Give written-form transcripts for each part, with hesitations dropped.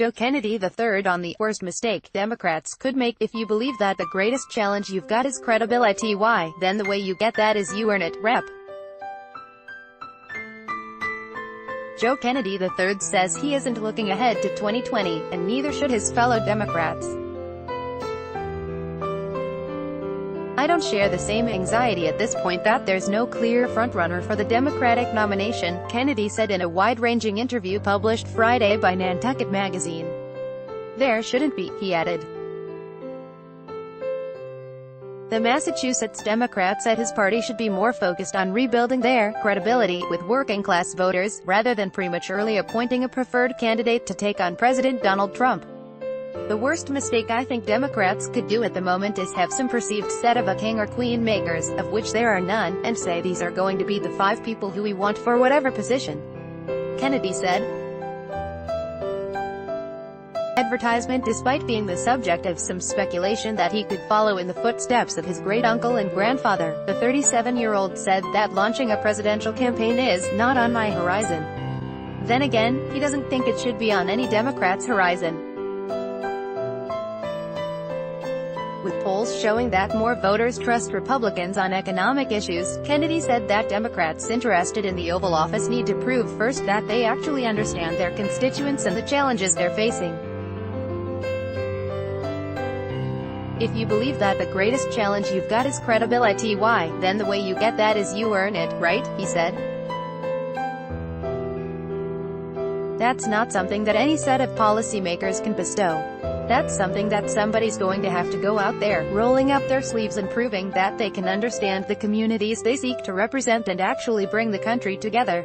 Joe Kennedy III on the worst mistake Democrats could make. If you believe that the greatest challenge you've got is credibility, then the way you get that is you earn it. Rep. Joe Kennedy III says he isn't looking ahead to 2020, and neither should his fellow Democrats. "I don't share the same anxiety at this point that there's no clear frontrunner for the Democratic nomination," Kennedy said in a wide-ranging interview published Friday by Nantucket Magazine. "There shouldn't be," he added. The Massachusetts Democrat said his party should be more focused on rebuilding their credibility with working-class voters, rather than prematurely appointing a preferred candidate to take on President Donald Trump. "The worst mistake I think Democrats could do at the moment is have some perceived set of a king or queen makers, of which there are none, and say these are going to be the 5 people who we want for whatever position," Kennedy said. Advertisement. Despite being the subject of some speculation that he could follow in the footsteps of his great-uncle and grandfather, the 37-year-old said that launching a presidential campaign is not on my horizon. Then again, he doesn't think it should be on any Democrat's horizon. With polls showing that more voters trust Republicans on economic issues, Kennedy said that Democrats interested in the Oval Office need to prove first that they actually understand their constituents and the challenges they're facing. "If you believe that the greatest challenge you've got is credibility, then the way you get that is you earn it, right?" he said. "That's not something that any set of policymakers can bestow. That's something that somebody's going to have to go out there, rolling up their sleeves and proving that they can understand the communities they seek to represent and actually bring the country together."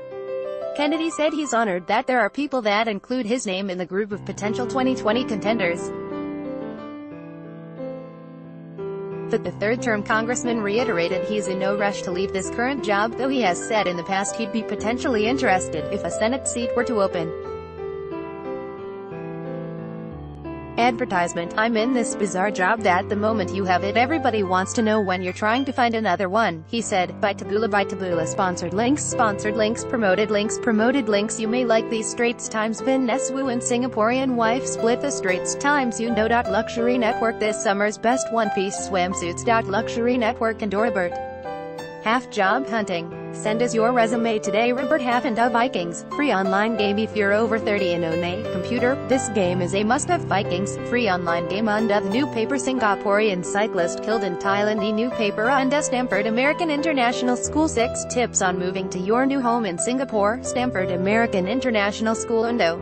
Kennedy said he's honored that there are people that include his name in the group of potential 2020 contenders. The third-term congressman reiterated he's in no rush to leave this current job, though he has said in the past he'd be potentially interested if a Senate seat were to open. Advertisement. "I'm in this bizarre job that the moment you have it everybody wants to know when you're trying to find another one," he said. By Taboola sponsored links, promoted links. "You may like these Straits Times Vanessa Wu and Singaporean wife split the Straits Times Luxury Network this summer's best one-piece swimsuits. Luxury Network and Orbert. Half job hunting. Send us your resume today. Robert Half and Vikings. Free online game if you're over 30 and own a computer. This game is a must-have. Vikings. Free online game under the new paper. Singaporean cyclist killed in Thailand. The new paper under Stanford American International School. 6 tips on moving to your new home in Singapore. Stanford American International School. Undo.